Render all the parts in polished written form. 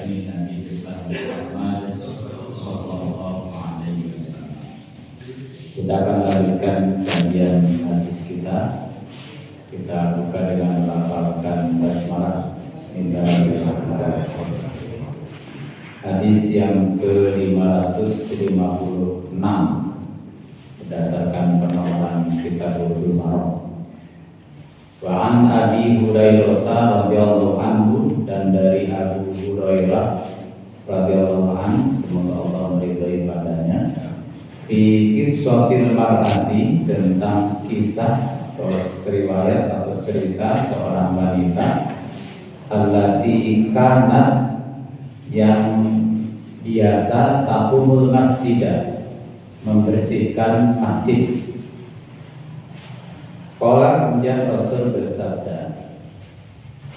dari Nabi besar Muhammad Sallallahu Alaihi Wasallam. Kita akan lanjutkan kajian hadis kita. Kita buka dengan melafalkan basmalah. Bismillahirrahmanirrahim. Hadis yang ke-556 berdasarkan penomoran Kitabul Marah. Wa an Abi Hurairah radhiyallahu anhu, dan dari Abu Hurairah radhiyallahu anhu, semoga Allah meridhai padanya, fi kiswatil mar'ati, tentang kisah atau riwayat atau cerita seorang wanita allati kanat, yang biasa taqumul masjidah, membersihkan masjid. Qala, kemudian Rasul bersabda,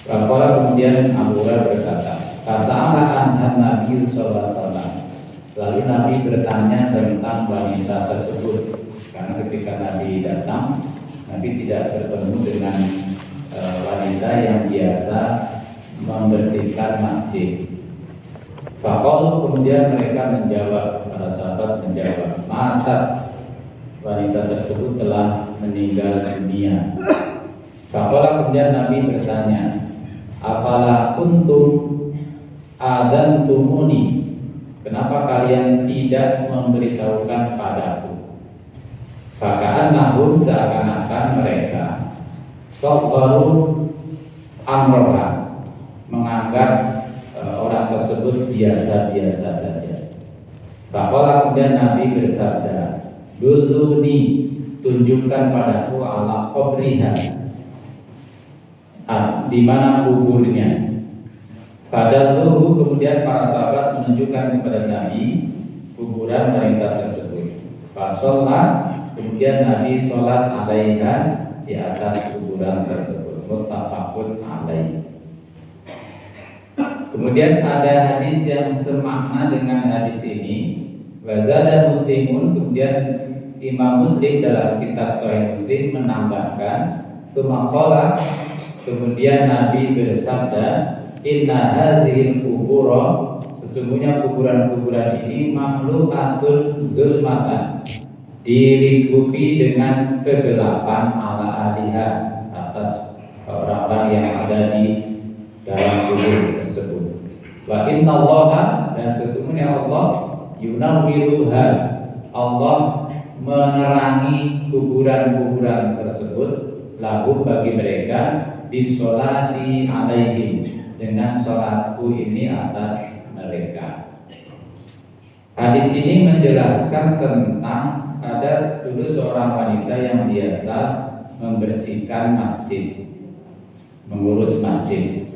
Qala, kemudian Abu Hurairah berkata, fasa'ala anha Nabi sallallahu alaihi wasallam, lalu Nabi bertanya tentang wanita tersebut, karena ketika Nabi datang, Nabi tidak bertemu dengan wanita yang biasa membersihkan masjid. Faqalu, kemudian mereka menjawab, para sahabat menjawab, mata, wanita tersebut telah meninggal dunia. Faqala, kemudian Nabi bertanya, afala kuntum adantumuni, kenapa kalian tidak memberitahukan padaku? Faka'annahum, seakan-akan mereka saghharu amroha, menganggap orang tersebut biasa-biasa saja. Faqala, kemudian Nabi bersabda, duluni, tunjukkan padaku ala qabriha, di mana kuburnya. Fadalluhu, kemudian para sahabat menunjukkan kepada Nabi kuburan wanita tersebut. Fasolat, kemudian Nabi sholat alaiha, di atas kuburan tersebut. Muttafaqun alaih. Kemudian ada hadis yang semakna dengan hadis ini. Wazada Muslimun, kemudian Imam Muslim dalam kitab Sahih Muslim menambahkan, sumaqala, kemudian Nabi bersabda, inna hadhil kubura, sesungguhnya kuburan-kuburan ini makhluqatun zulmatan, diliputi dengan kegelapan ala aliha, atas orang-orang yang ada di dalam kubur tersebut. Wa innallaha, dan sesungguhnya Allah, yunawwiruha, Allah menerangi kuburan-kuburan tersebut, lahum, bagi mereka, bisolati alaihim, dengan sholatku ini atas mereka. Hadis ini menjelaskan tentang ada dulu seorang wanita yang biasa membersihkan masjid, mengurus masjid,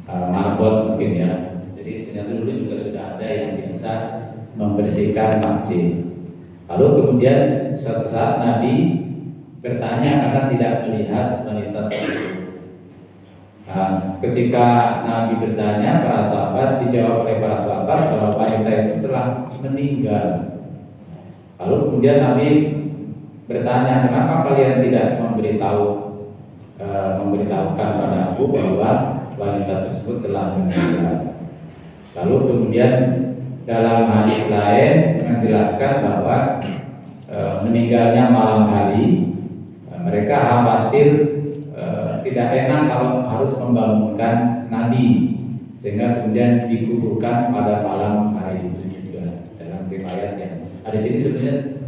marbot mungkin ya. Jadi ternyata dulu juga sudah ada yang biasa membersihkan masjid. Lalu kemudian suatu saat Nabi bertanya karena tidak melihat wanita tersebut. Ketika Nabi bertanya, para sahabat, dijawab oleh para sahabat bahwa wanita itu telah meninggal. Lalu kemudian Nabi bertanya, kenapa kalian tidak memberitahukan pada aku bahwa wanita tersebut telah meninggal? Lalu kemudian dalam hadis lain menjelaskan bahwa meninggalnya malam hari, mereka khawatir tidak enak kalau harus membangunkan Nabi, sehingga kemudian dikuburkan pada malam hari itu juga. Dalam riwayat yang hadis ini sebenarnya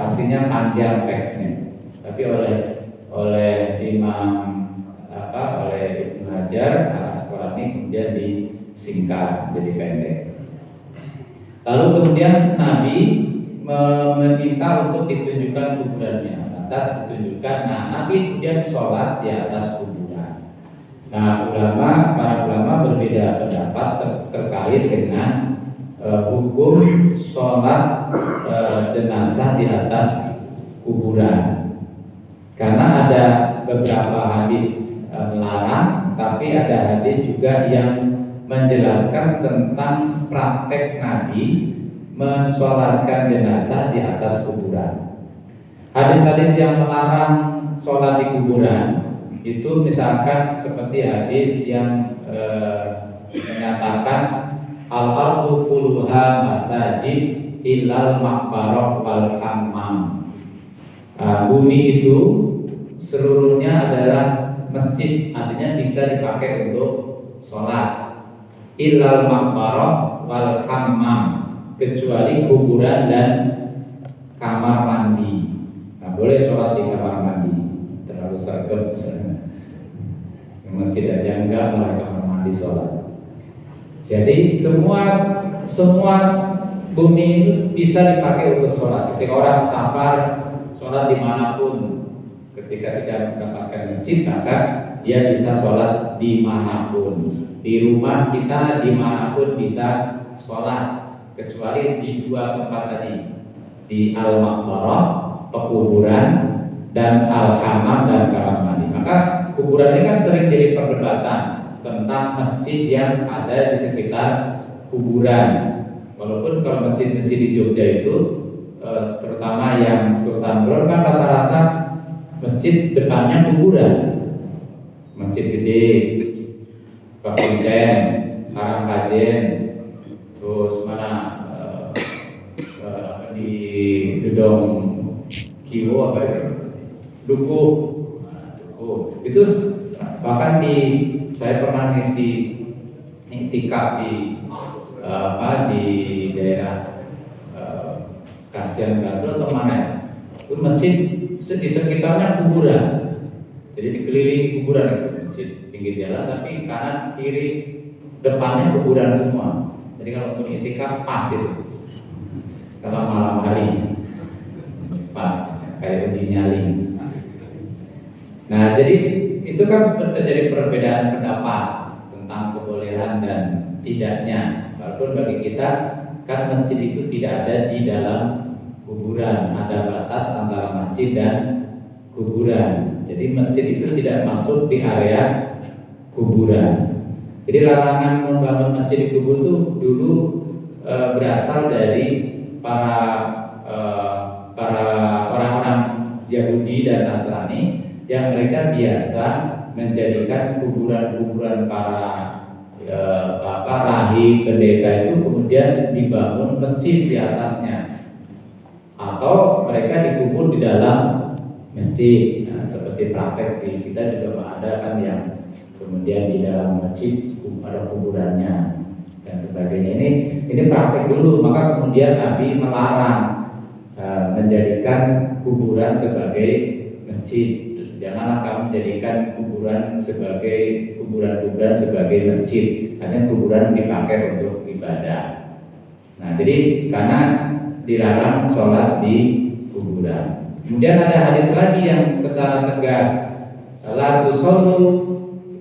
aslinya panjang teksnya, tapi oleh Imam oleh Ibnu Hajar Al-Asqalani kemudian disingkat jadi pendek. Lalu kemudian Nabi meminta untuk ditunjukkan kuburannya, atas ditunjukkan. Nah, Nabi kemudian sholat di atas kuburan. Nah, para ulama berbeda pendapat terkait dengan hukum sholat jenazah di atas kuburan. Karena ada beberapa hadis melarang, tapi ada hadis juga yang menjelaskan tentang praktek Nabi mensolatkan jenazah di atas kuburan. Hadis-hadis yang melarang sholat di kuburan itu misalkan seperti hadis yang menyatakan al-ardu kulluha masajid illal maqbarah wal hammam. Bumi itu seluruhnya adalah masjid, artinya bisa dipakai untuk sholat. Illal maqbarah wal hammam, kecuali kuburan dan kamar mandi. Nah, boleh sholat di kamar mandi, terlalu sergap misalnya. Masjid aja enggak, malah kamar mandi sholat. Jadi semua bumi itu bisa dipakai untuk sholat. Ketika orang safar, sholat dimanapun. Ketika tidak mendapatkan masjid, maka dia bisa sholat dimanapun. Di rumah kita dimanapun bisa sholat, kecuali di dua tempat tadi, di al-maqbarah, pekuburan, dan al-hammam dan kamar mandi. Maka kuburan ini kan sering jadi perdebatan tentang masjid yang ada di sekitar kuburan. Walaupun kalau masjid-masjid di Jogja itu, terutama yang Sultan Bron, kan rata-rata masjid depannya kuburan. Masjid gede, Pakuncen, Karangkajen, terus mana di Gedong Kiwo apa itu, Dukuh. Itu bahkan saya pernah ngisi iktikaf di daerah Kasihan Gandul atau mana ya? Itu masjid di sekitarnya kuburan. Jadi dikelilingi kuburan itu masjid pinggir jalan, tapi kanan kiri depannya kuburan semua. Jadi kalau untuk iktikaf pas itu. Kalau malam hari pas kayak uji nyali. Nah, jadi itu kan terjadi perbedaan pendapat tentang kebolehan dan tidaknya. Walaupun bagi kita kan masjid itu tidak ada di dalam kuburan, ada batas antara masjid dan kuburan. Jadi masjid itu tidak masuk di area kuburan. Jadi larangan membangun masjid di kubur itu dulu berasal dari para orang-orang Yahudi dan Nasrani yang mereka biasa menjadikan kuburan-kuburan para rahib, pendeta itu kemudian dibangun masjid di atasnya, atau mereka dikubur di dalam masjid. Nah, seperti praktek di kita juga ada kan yang kemudian di dalam masjid ada kuburannya dan sebagainya. Ini praktek dulu, maka kemudian Nabi melarang menjadikan kuburan sebagai masjid. Janganlah kamu jadikan kuburan sebagai kuburan sebagai masjid, karena kuburan dipakai untuk ibadah. Nah, jadi karena dilarang sholat di kuburan. Kemudian ada hadis lagi yang secara tegas, la tusallu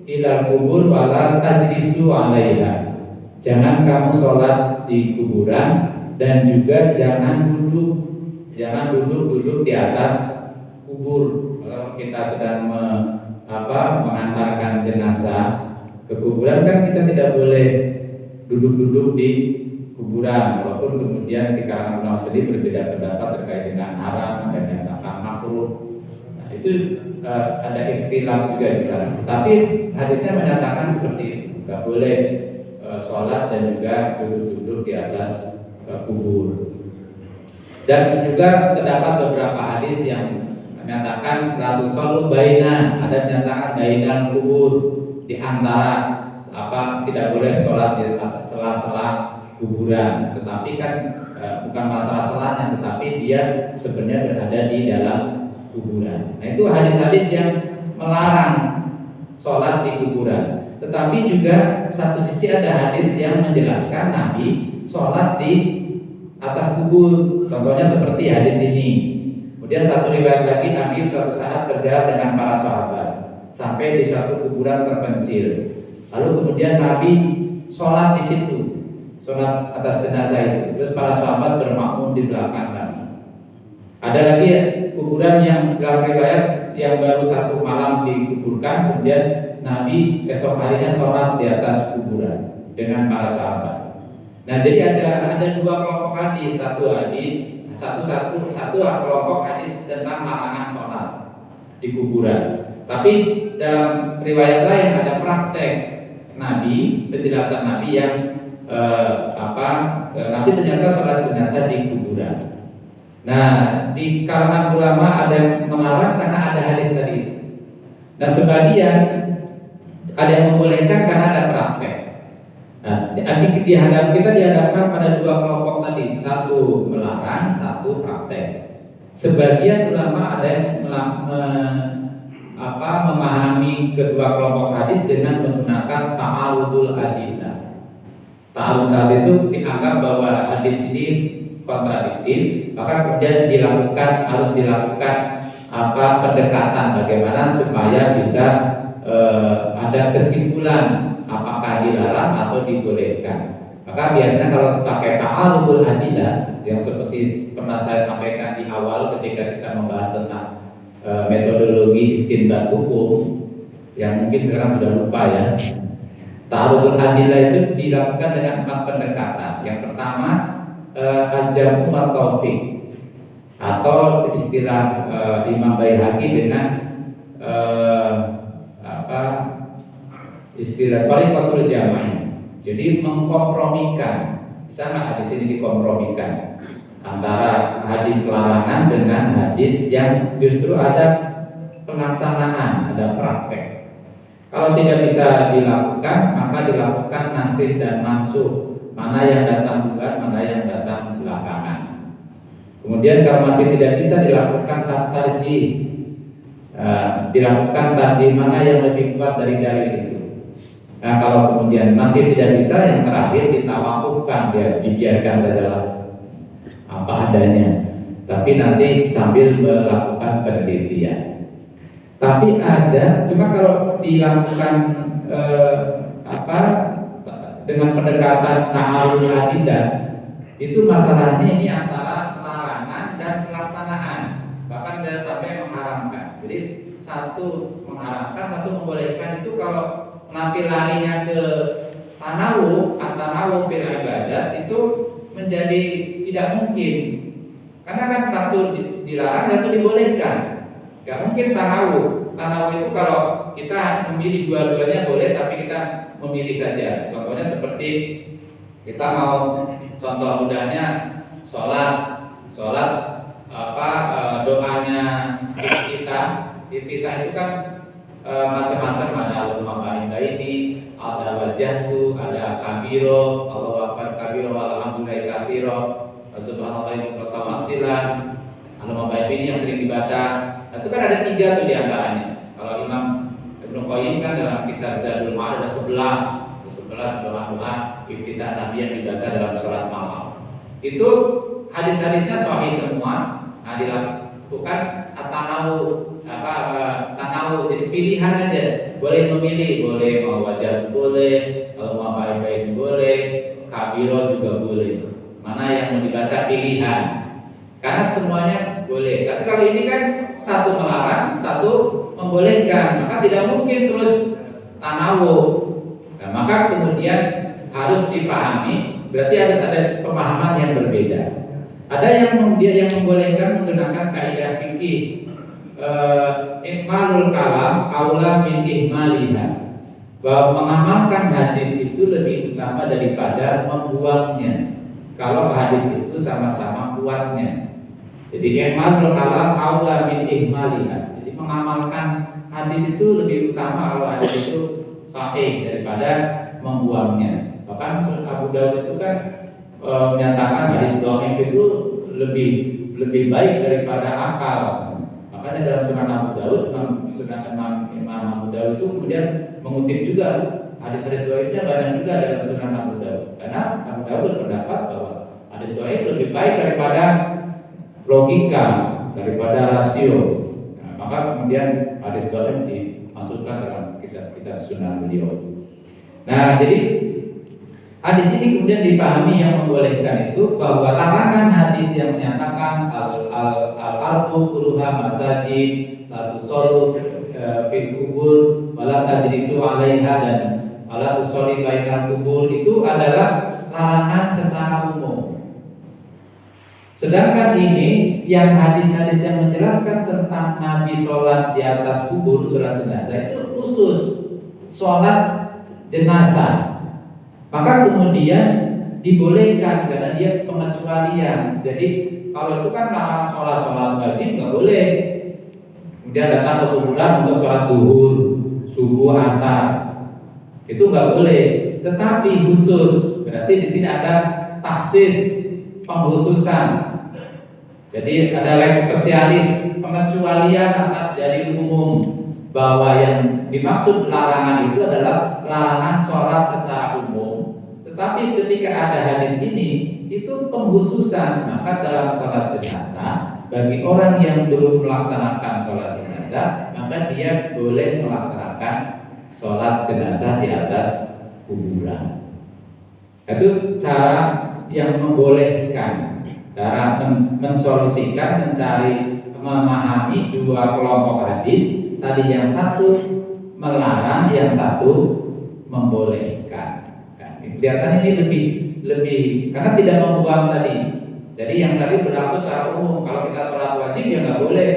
ila kubur wa la tajlisu 'alaiha. Jangan kamu sholat di kuburan dan juga jangan duduk di atas kubur. Kalau kita sedang mengantarkan jenazah ke kuburan, kan kita tidak boleh duduk-duduk di kuburan. Walaupun kemudian di kalangan ulama sendiri berbeda pendapat terkait dengan haram dan dinyatakan makruh. Nah, itu ada ikhtilaf juga di sana. Tapi hadisnya menyatakan seperti itu, nggak boleh sholat dan juga duduk-duduk di atas kubur. Dan juga terdapat beberapa hadis yang menyatakan la tusallu baina, ada menyatakan bainal kubur, di antara tidak boleh sholat di atas sela-sela kuburan. Tetapi kan bukan masalah selanya, tetapi dia sebenarnya berada di dalam kuburan. Nah, itu hadis-hadis yang melarang sholat di kuburan. Tetapi juga satu sisi ada hadis yang menjelaskan Nabi sholat di atas kubur. Contohnya seperti hadis ini. Kemudian satu riwayat lagi, Nabi suatu saat berjalan dengan para sahabat sampai di suatu kuburan terpencil. Lalu kemudian Nabi sholat di situ, sholat atas jenazah itu. Terus para sahabat bermakmum di belakang Nabi. Ada lagi kuburan yang dalam riwayat yang baru satu malam dikuburkan, kemudian Nabi esok harinya sholat di atas kuburan dengan para sahabat. Nah, jadi ada dua kelompok hadis, satu kelompok hadis tentang larangan sholat di kuburan. Tapi dalam riwayat lain ada praktek Nabi, penjelasan Nabi yang Nabi ternyata sholat jenazah di kuburan. Nah, di kalangan ulama ada yang melarang karena ada hadis tadi. Nah, sebagian ada yang membolehkan karena ada praktek. Nah, kita dihadapkan pada dua kelompok tadi, satu melarang, satu praktek. Sebagian ulama ada yang memahami kedua kelompok hadis dengan menggunakan ta'arudul adillah. Ta'arudul itu dianggap bahwa hadis ini kontradiktif, maka kemudian harus dilakukan pendekatan bagaimana supaya bisa ada kesimpulan apakah dilarang atau dibolehkan. Maka biasanya kalau pakai ta'arudul adillah yang seperti pernah saya sampaikan di awal ketika kita membahas tentang metodologi istinbat hukum yang mungkin sekarang sudah lupa ya. Ta'arudul adillah itu dilakukan dengan 4 pendekatan. Yang pertama al-jam'u wa taufiq, atau istilah Imam Baihaqi dengan istilah tariqatul jama'i. Jadi mengkompromikan, bisa nggak hadis ini dikompromikan antara hadis larangan dengan hadis yang justru ada pelaksanaan, ada praktek. Kalau tidak bisa dilakukan, maka dilakukan nasikh dan mansukh, mana yang datang duluan, mana yang datang belakangan. Kemudian kalau masih tidak bisa dilakukan tarjih, dilakukan tarjih mana yang lebih kuat dari dalil itu. Nah, kalau kemudian masih tidak bisa, yang terakhir ditawakufkan, ya dibiarkan sajalah apa adanya, tapi nanti sambil melakukan penelitian. Tapi ada, cuma kalau dilakukan dengan pendekatan ta'arudul adillah, itu masalahnya ini antara larangan dan pelaksanaan, bahkan ada sampai mengharamkan. Jadi satu mengharamkan, satu membolehkan. Itu kalau nanti larinya ke tanawuh fil ibadat, itu menjadi tidak mungkin, karena kan satu dilarang, satu dibolehkan. Gak mungkin tanawuh itu kalau kita memilih dua-duanya boleh, tapi kita memilih saja. Contohnya seperti kita mau, contoh mudahnya sholat doanya iftitah itu kan macam-macam, ada Allahumma ini, ada wajahku, ada kabiro, Allahu akbar kabiro, alhamdulillah kabiro, subhanallah mutawasilan, Allahumma ini yang sering dibaca. Nah, itu kan ada 3 tuh diantaranya. Kalau Imam Ibnu Qayyim kan dalam kitab Zadul Ma'ad ada 11 doa iftitah Nabi yang dibaca dalam sholat malam. Itu hadis-hadisnya sahih semua. Nah, dilakukan tanawu, jadi pilihan aja. Boleh memilih, boleh mau wajah boleh, kalau mau baik-baik boleh, kabiro juga boleh. Mana yang mau dibaca pilihan. Karena semuanya boleh. Tapi kalau ini kan satu melarang, satu membolehkan, maka tidak mungkin terus tanawu. Nah, maka kemudian harus dipahami, berarti harus ada pemahaman yang berbeda. Ada yang membolehkan menggunakan kaidah fikih ikmalul kalam aula min ihmaliha, bahwa mengamalkan hadis itu lebih utama daripada membuangnya kalau hadis itu sama-sama kuatnya. Jadi ikmalul kalam aula min ihmaliha, jadi mengamalkan hadis itu lebih utama kalau hadis itu sahih daripada membuangnya. Bahkan Abu Dawud itu kan menyatakan hadis dhaif itu lebih baik daripada akal. Makanya dalam Sunan Abu Dawud, Imam Abu Dawud itu kemudian mengutip juga hadis-hadis dhaifnya banyak juga dalam Sunan Abu Dawud. Karena Abu Dawud berpendapat bahwa hadis dhaif lebih baik daripada logika, daripada rasio. Nah, maka kemudian hadis dhaif dimasukkan dalam kitab Sunan beliau. Nah, jadi hadis ini kemudian dipahami yang membolehkan itu bahwa larangan hadis yang menyatakan al-ardu kulluha masajid, la tusallu fil kubur, wala tajlisu 'alaiha, dan wala tusalli bainal kubur, itu adalah larangan secara umum. Sedangkan ini yang hadis-hadis yang menjelaskan tentang Nabi sholat di atas kubur, sholat jenazah, itu khusus sholat jenazah, maka kemudian dibolehkan karena dia pengecualian. Jadi kalau itu kan larangan sholat wajib nggak boleh. Kemudian datang ke kuburan untuk sholat duhur, subuh, asar, itu nggak boleh. Tetapi khusus, berarti di sini ada taksis, pengkhususan. Jadi ada lex spesialis, pengecualian atas dalil umum bahwa yang dimaksud larangan itu adalah larangan sholat secara umum. Tetapi ketika ada hadis ini, itu pengkhususan. Maka dalam sholat jenazah, bagi orang yang belum melaksanakan sholat jenazah, maka dia boleh melaksanakan sholat jenazah di atas kuburan. Itu cara yang membolehkan, cara mensolusikan, mencari, memahami dua kelompok hadis. Tadi yang satu melarang, yang satu membolehkan. Kelihatan ini lebih karena tidak membuang tadi. Jadi yang tadi berlaku secara umum. Kalau kita sholat wajib ya nggak boleh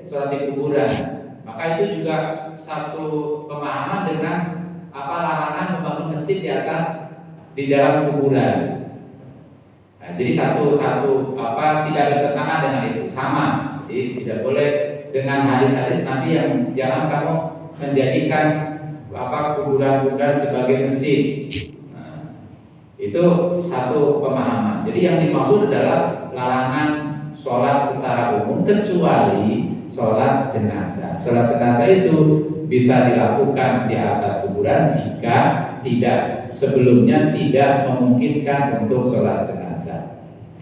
sholat di kuburan. Maka itu juga satu pemahaman dengan larangan membangun masjid di dalam kuburan. Nah, jadi satu tidak bertentangan dengan itu, sama. Jadi tidak boleh dengan hadis-hadis Nabi yang jangan kamu menjadikan kuburan-kuburan sebagai masjid. Itu satu pemahaman. Jadi yang dimaksud adalah larangan sholat secara umum kecuali sholat jenazah. Sholat jenazah itu bisa dilakukan di atas kuburan jika sebelumnya tidak memungkinkan untuk sholat jenazah.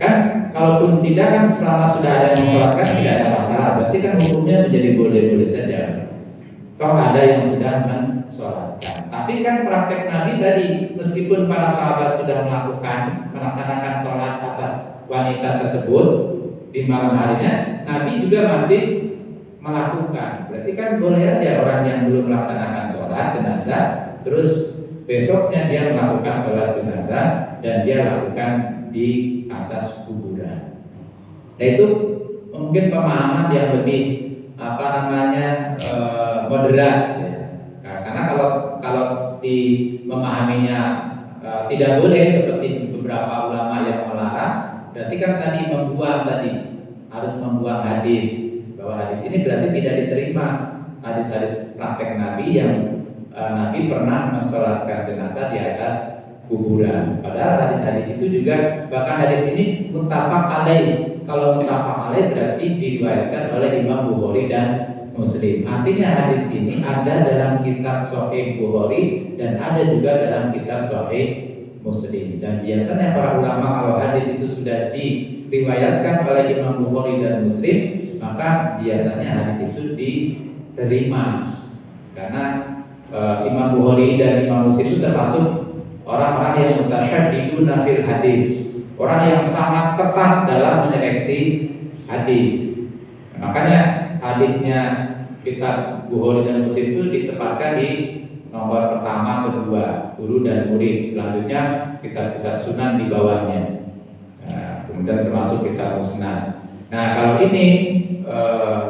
Kan kalaupun tidak kan selama sudah ada yang mensholatkan tidak ada masalah. Berarti kan hukumnya menjadi boleh-boleh saja. Toh ada yang sudah mensholatkan. Tapi kan praktek Nabi tadi, meskipun para sahabat sudah melaksanakan sholat atas wanita tersebut di malam harinya, Nabi juga masih melakukan. Berarti kan boleh aja orang yang belum melaksanakan sholat jenazah, terus besoknya dia melakukan sholat jenazah dan dia lakukan di atas kuburan. Nah itu mungkin pemahaman yang lebih moderat. Ya. Karena kalau di memahaminya tidak boleh seperti beberapa ulama yang melarang, berarti kan harus membuang hadis, bahwa hadis ini berarti tidak diterima hadis-hadis praktek Nabi yang Nabi pernah mensolatkan jenazah di atas kuburan. Padahal hadis-hadis itu juga, bahkan hadis ini muttafaq alaih. Kalau muttafaq alaih berarti diriwayatkan oleh Imam Bukhari dan Muslim. Artinya hadis ini ada dalam kitab Sahih Bukhari dan ada juga dalam kitab Sahih Muslim. Dan biasanya para ulama kalau hadis itu sudah diriwayatkan oleh Imam Bukhari dan Muslim, maka biasanya hadis itu diterima. Karena Imam Bukhari dan Imam Muslim itu termasuk orang-orang yang mutasyadiduna fil hadis, orang yang sangat ketat dalam menyeleksi hadis. Makanya hadisnya kitab Bukhari dan Muslim itu ditempatkan di nomor pertama, kedua, guru dan murid. Selanjutnya kitab-kitab sunan di bawahnya. Nah, kemudian termasuk kitab musnad. Nah kalau ini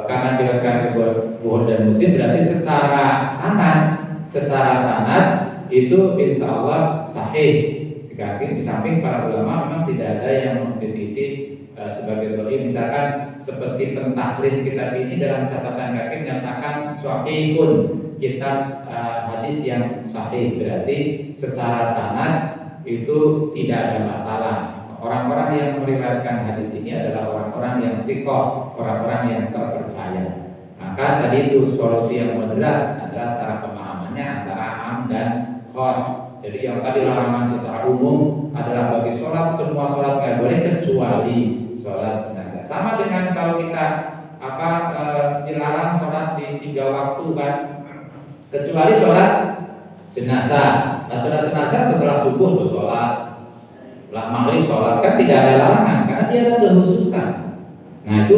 karena diriwayatkan Bukhari dan Muslim, berarti secara sanad itu insya Allah sahih. Di samping para ulama memang tidak ada yang mengkritisi sebagai doi. Misalkan seperti pentahrir kitab ini dalam catatan kaki menyatakan sahihun, kitab hadis yang sahih, berarti secara sanad itu tidak ada masalah. Orang-orang yang meriwayatkan hadis ini adalah orang-orang yang thiqah, orang-orang yang terpercaya. Maka tadi itu solusi yang moderat adalah cara pemahamannya antara am dan khos. Jadi yang tadi larangan secara umum adalah bagi sholat, semua sholat nggak boleh kecuali sholat jenazah. Sama dengan kalau kita dilarang sholat di 3 waktu kan, kecuali sholat jenazah. Nah sholat jenazah setelah subuh tuh sholat, setelah maghrib sholat, kan tidak ada larangan karena dia ada kekhususan. Nah itu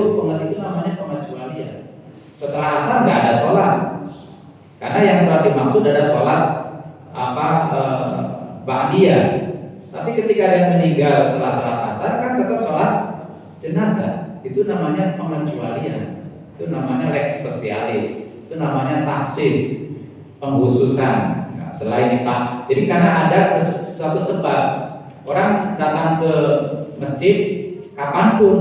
namanya pengecualian. Setelah asar nggak ada sholat, karena yang sholat dimaksud ada sholat ba'diyah. Tapi ketika dia meninggal setelah sholat asar kan tetap sholat jenazah. Itu namanya pengecualian. Itu namanya lex spesialis. Itu namanya taksis, pengkhususan. Nah, selain Pak. Jadi karena ada sesuatu sebab orang datang ke masjid kapanpun,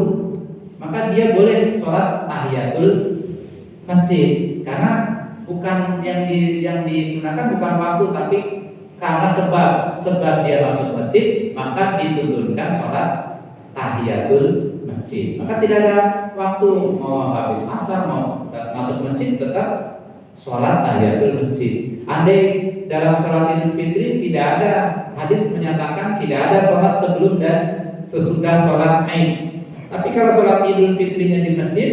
maka dia boleh sholat tahiyatul masjid karena bukan yang disunahkan bukan waktu, tapi karena sebab dia masuk masjid maka dituntunkan sholat tahiyatul masjid. Maka tidak ada waktu, mau habis asar mau masuk masjid tetap sholat tahiyatul masjid. Andai dalam sholat Idul Fitri tidak ada hadis menyatakan tidak ada sholat sebelum dan sesudah sholat Id. Tapi kalau sholat Idul Fitrinya di masjid,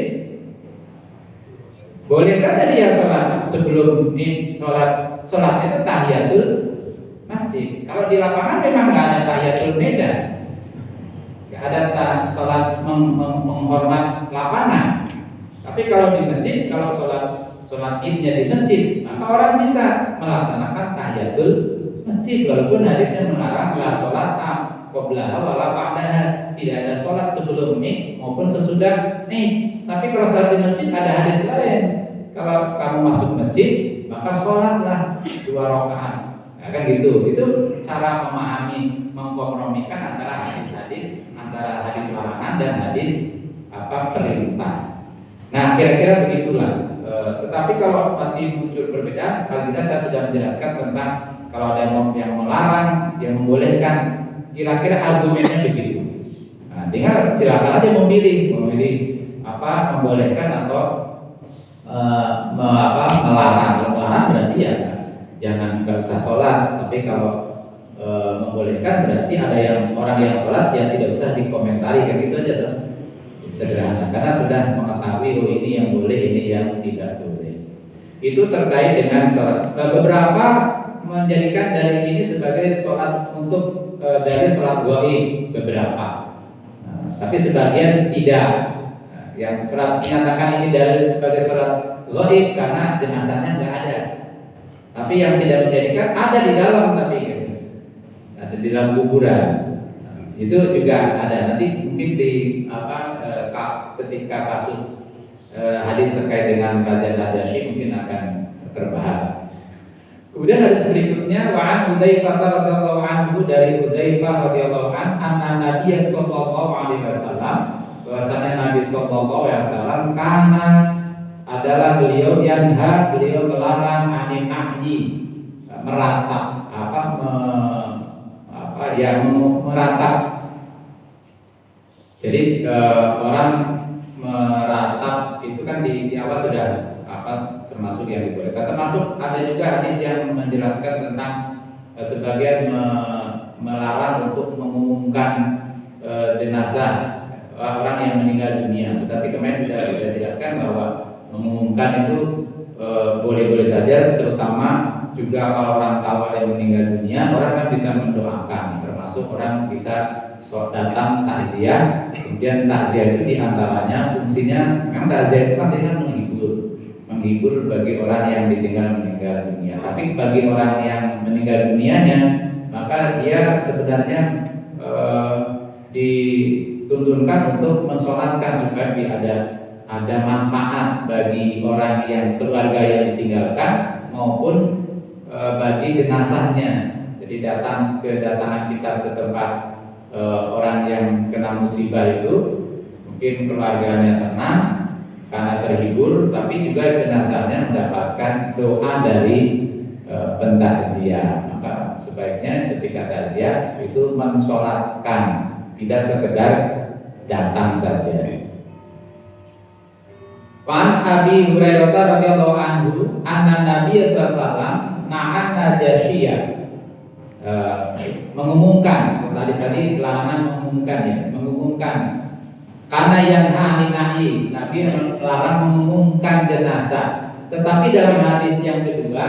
boleh saja dia sholat sebelum sholat itu tahiyatul masjid. Kalau di lapangan memang nggak ada tahiyatul medan, nggak ada sholat menghormat lapangan. Tapi kalau di masjid, kalau sholat idnya di masjid, maka orang bisa melaksanakan tahiyatul masjid walaupun hadisnya melarang la sholat qablaha wala ba'daha, tidak ada sholat sebelum id maupun sesudah id. Tapi kalau sholat di masjid ada hadis lain, kalau kamu masuk masjid maka sholatlah 2 rakaat. Nah, kan gitu. Itu cara memahami, mengkompromikan antara hadis larangan dan hadis perintah. Nah, kira-kira begitulah. Tetapi kalau nanti muncul perbedaan, paling tidak saya sudah menjelaskan tentang kalau ada yang melarang, yang membolehkan, kira-kira argumennya begitu. Nah, tinggal silakan aja memilih membolehkan atau melarang. Kalau melarang berarti ya nggak usah sholat. Tapi kalau membolehkan berarti ada orang yang sholat ya tidak usah dikomentari, kayak gitu aja tuh. Sederhana, karena sudah mengetahui ini yang boleh, ini yang tidak boleh. Itu terkait dengan sholat. Beberapa menjadikan dari ini sebagai sholat untuk dari sholat ghaib beberapa. Tapi sebagian tidak. Yang sholat menyatakan ini dari sebagai sholat ghaib karena jenazahnya nggak ada. Tapi yang tidak menjadikan ada di dalam, tapi ada di dalam kuburan. Itu juga ada. Nanti mungkin di ketika kasus hadis terkait dengan Raja Najasyi mungkin akan terbahas. Kemudian hadis berikutnya wa an Hudzaifah radhiyallahu anhu, dari Hudzaifah radhiyallahu anhu anna Nabi sallallahu alaihi wasallam, bahwasanya Nabi sallallahu alaihi wasallam karena adalah beliau melarang anin nahyi, meratap meratap. Jadi orang meratap itu kan di awal sudah termasuk yang dibolehkan. Termasuk ada juga hadis yang menjelaskan tentang sebagian melarang untuk mengumumkan jenazah orang yang meninggal dunia. Tetapi kemarin sudah jelaskan bahwa mengumumkan itu boleh-boleh saja, terutama juga kalau orang tahu ada yang meninggal dunia, orang kan bisa mendoakan, termasuk orang bisa datang takziah. Kemudian takziah itu diantaranya fungsinya, memang takziah itu artinya menghibur bagi orang yang meninggal dunia. Tapi bagi orang yang meninggal dunianya, maka dia sebenarnya dituntunkan untuk mensolatkan supaya ada manfaat bagi orang yang keluarga yang ditinggalkan maupun bagi jenazahnya. Jadi kedatangan kita ke tempat orang yang kena musibah itu mungkin keluarganya senang karena terhibur, tapi juga jenazahnya mendapatkan doa dari pentakziah. Maka sebaiknya ketika takziah itu mensolatkan, tidak sekedar datang saja. Wan Abi Hurairah radhiyallahu anhu anna Nabi sallallahu alaihi wasallam na'an Najasyiyah, mengumumkan, tadi larangan mengumumkan karena yang nahi, Nabi melarang mengumumkan jenazah. Tetapi dalam hadis yang kedua,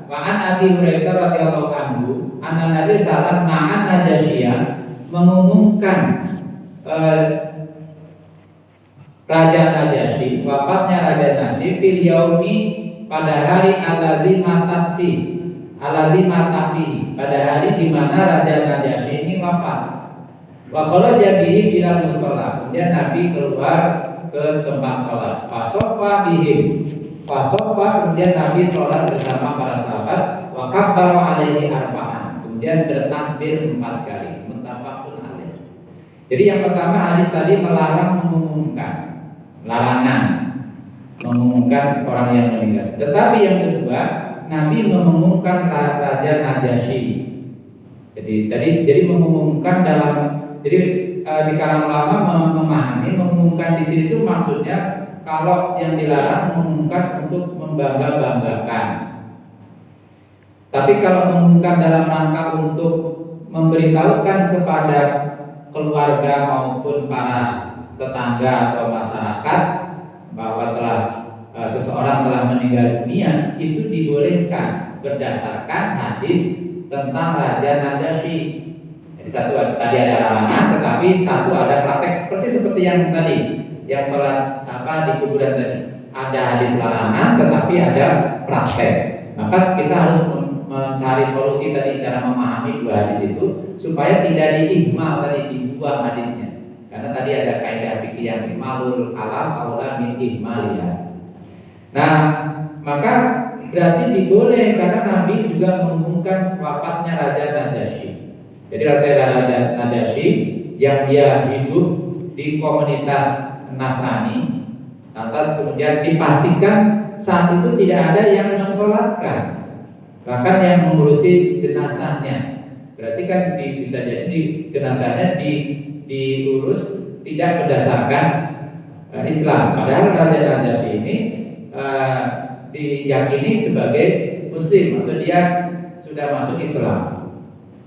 wa an Abi Hurairah radhiyallahu anhu anna Nabi sallallahu alaihi wasallam na'an Najasyiyah, mengumumkan Raja Najasyi, wafatnya Raja Najasyi fil yaumi, pada hari alladzi matafi, pada hari di mana Raja Najasyi ini wafat. Wa kharaja bihi ila musholla, kemudian Nabi keluar ke tempat sholat. Fasoffa, kemudian Nabi sholat bersama para sahabat. Wa kabbara alaihi arba'an. Kemudian bertakbir 4 kali. Muttafaqun alaih. Jadi yang pertama hadis tadi melarang mengumumkan, larangan mengumumkan orang yang meninggal. Tetapi yang kedua, Nabi mengumumkan Raja Najasyi. Jadi mengumumkan dalam, jadi di kalangan ulama memahami mengumumkan di sini itu maksudnya kalau yang dilarang mengumumkan untuk membangga-banggakan. Tapi kalau mengumumkan dalam rangka untuk memberitahukan kepada keluarga maupun para tetangga atau masyarakat bahwa seseorang telah meninggal dunia, itu dibolehkan berdasarkan hadis tentang Raja Najasyi. Jadi satu tadi ada larangan, tetapi satu ada praktek persis seperti yang tadi, yang sholat di kuburan tadi. Ada hadis larangan, tetapi ada praktek. Maka kita harus mencari solusi tadi, cara memahami dua hadis itu supaya tidak diihmal tadi, dibuang hadisnya. Karena tadi ada kaidah fikih yang ihmalul kalam aula min ihmaliyah. Nah, maka berarti diboleh karena Nabi juga mengumumkan wafatnya Raja Najasyi. Jadi Raja Najasyi yang dia hidup di komunitas Nasrani, lantas kemudian dipastikan saat itu tidak ada yang mensolatkan, bahkan yang mengurusi jenazahnya. Berarti kan bisa jadi jenazahnya diurus tidak berdasarkan Islam. Padahal Raja Najasyi ini diyakini sebagai Muslim atau dia sudah masuk Islam.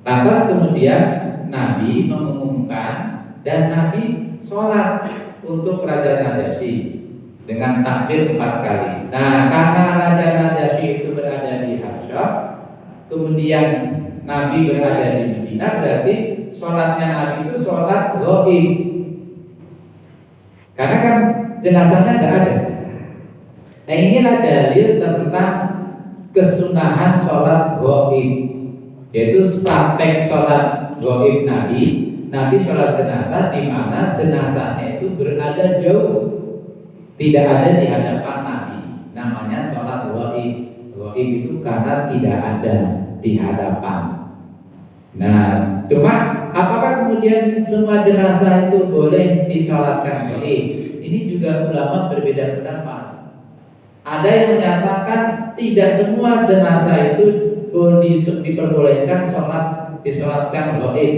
Lantas kemudian Nabi mengumumkan dan Nabi sholat untuk Raja Najasyi dengan takbir 4 kali. Nah, karena Raja Najasyi itu berada di Habsyah, kemudian Nabi berada di Madinah, berarti sholatnya Nabi itu sholat ghaib. Karena kan jenazahnya nggak ada. Nah, inilah dalil tentang kesunahan sholat ghaib, yaitu praktek sholat ghaib Nabi sholat jenazah di mana jenazahnya itu berada jauh, tidak ada di hadapan Nabi. Namanya sholat ghaib. Ghaib itu karena tidak ada di hadapan. Nah, cuma apakah kemudian semua jenazah itu boleh disolatkan ghaib? Ini juga ulama berbeda pendapat. Ada yang menyatakan tidak semua jenazah itu diperbolehkan disolatkan ghaib.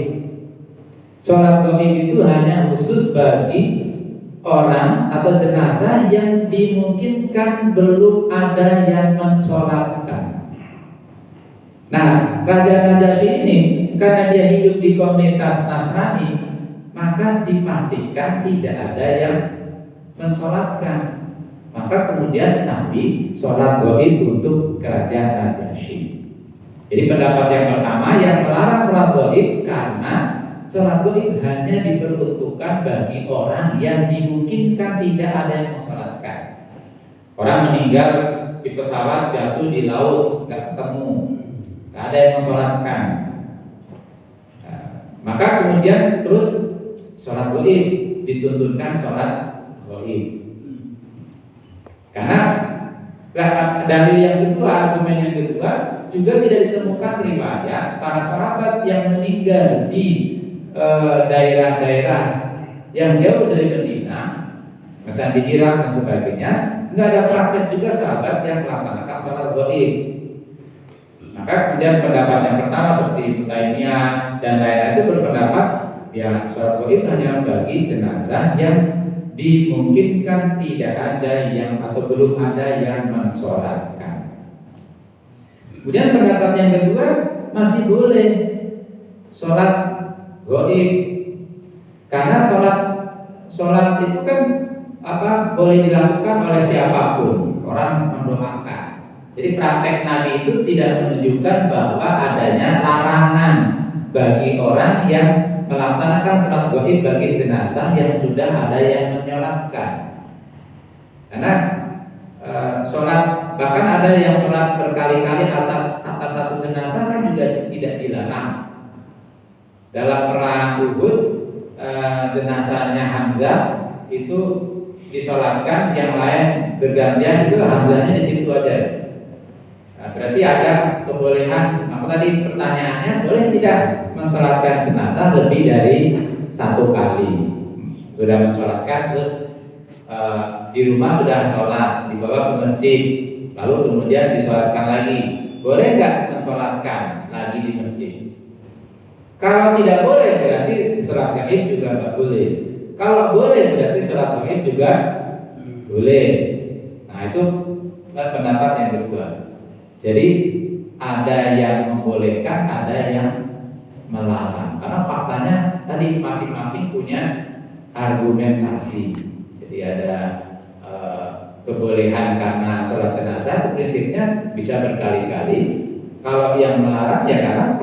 Sholat ghaib itu hanya khusus bagi orang atau jenazah yang dimungkinkan belum ada yang mensolatkan. Nah, Raja Najasyi ini karena dia hidup di komunitas Nasrani, maka dipastikan tidak ada yang mensolatkan. Maka kemudian Nabi sholat ghaib untuk Raja Najasyi. Jadi pendapat yang pertama yang melarang sholat ghaib karena sholat ghaib hanya diperuntukkan bagi orang yang dimungkinkan tidak ada yang mensolatkan. Orang meninggal di pesawat, jatuh di laut, nggak ketemu, nggak ada yang mensolatkan. Nah, maka kemudian terus sholat ghaib dituntunkan sholat ghaib. Karena dari yang kedua, argumen yang kedua juga tidak ditemukan riwayat para sahabat yang meninggal di daerah-daerah yang jauh dari Madinah, misalnya di Irak dan sebagainya, nggak ada praktek juga sahabat yang melaksanakan sholat ghaib. Maka kemudian pendapat yang pertama seperti Ibnu Taimiyah dan lain-lain itu berpendapat ya sholat ghaib hanya bagi jenazah yang dimungkinkan tidak ada yang atau belum ada yang mensolatkan. Kemudian pendapat yang kedua masih boleh sholat ghaib karena sholat itu kan boleh dilakukan oleh siapapun, orang mendoakan. Jadi praktek Nabi itu tidak menunjukkan bahwa adanya larangan bagi orang yang melaksanakan sholat ghaib bagi jenazah yang sudah ada yang menyolatkan. Karena sholat, bahkan ada yang sholat berkali-kali atas satu jenazah kan juga tidak dilarang. Dalam perang Uhud, jenazahnya Hamzah itu disolatkan, yang lain bergantian, itu Hamzahnya di situ aja. Nah, berarti ada kebolehan tadi pertanyaannya, boleh tidak mensolatkan jenazah lebih dari satu kali? Sudah mensolatkan, terus di rumah sudah sholat, dibawa ke masjid, lalu kemudian disolatkan lagi, boleh nggak mensolatkan lagi di masjid? Kalau tidak boleh, berarti sholat gaib juga nggak boleh. Kalau boleh, berarti sholat gaib juga boleh. Nah, itu pendapat yang kedua. Jadi ada yang membolehkan, ada yang melarang. Karena faktanya tadi masing-masing punya argumentasi. Jadi ada kebolehan karena sholat jenazah, prinsipnya bisa berkali-kali. Kalau yang melarang ya karena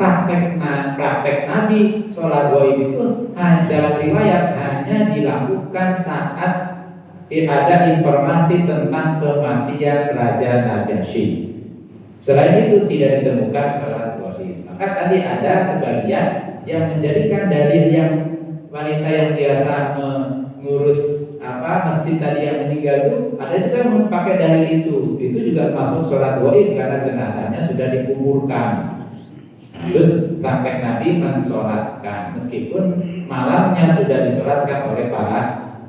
praktek Nabi sholat gaib itu dalam riwayat hanya dilakukan saat ada informasi tentang kematian Raja Najasyi. Selain itu tidak ditemukan sholat gaib. Maka tadi ada sebagian yang menjadikan dalil yang wanita yang biasa mengurus masjid tadi yang meninggal itu, ada juga yang memakai dalil itu juga masuk sholat gaib karena jenazahnya sudah dikuburkan. Terus praktek Nabi mensolatkan meskipun malamnya sudah disolatkan oleh para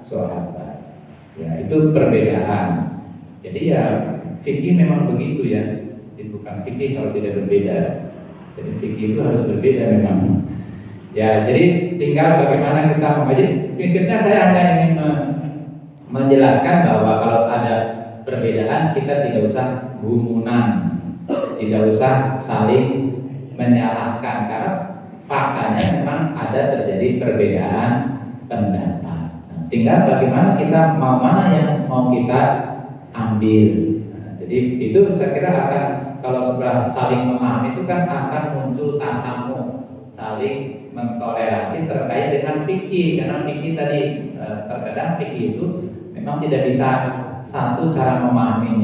sahabat. Ya, itu perbedaan. Jadi ya fikih memang begitu ya. Bukan fikih kalau tidak berbeda. Jadi fikih itu harus berbeda memang. Ya, jadi tinggal bagaimana kita mengaji. Prinsipnya saya hanya ingin menjelaskan bahwa kalau ada perbedaan kita tidak usah gumunan, tidak usah saling menyalahkan karena faktanya memang ada terjadi perbedaan pendapat. Tinggal bagaimana kita mau mana yang mau kita ambil. Jadi itu saya kira akan, kalau sudah saling memahami itu kan akan muncul tasamu, saling mentoleransi terkait dengan fikih. Karena fikih tadi terkadang fikih itu memang tidak bisa satu cara memahaminya.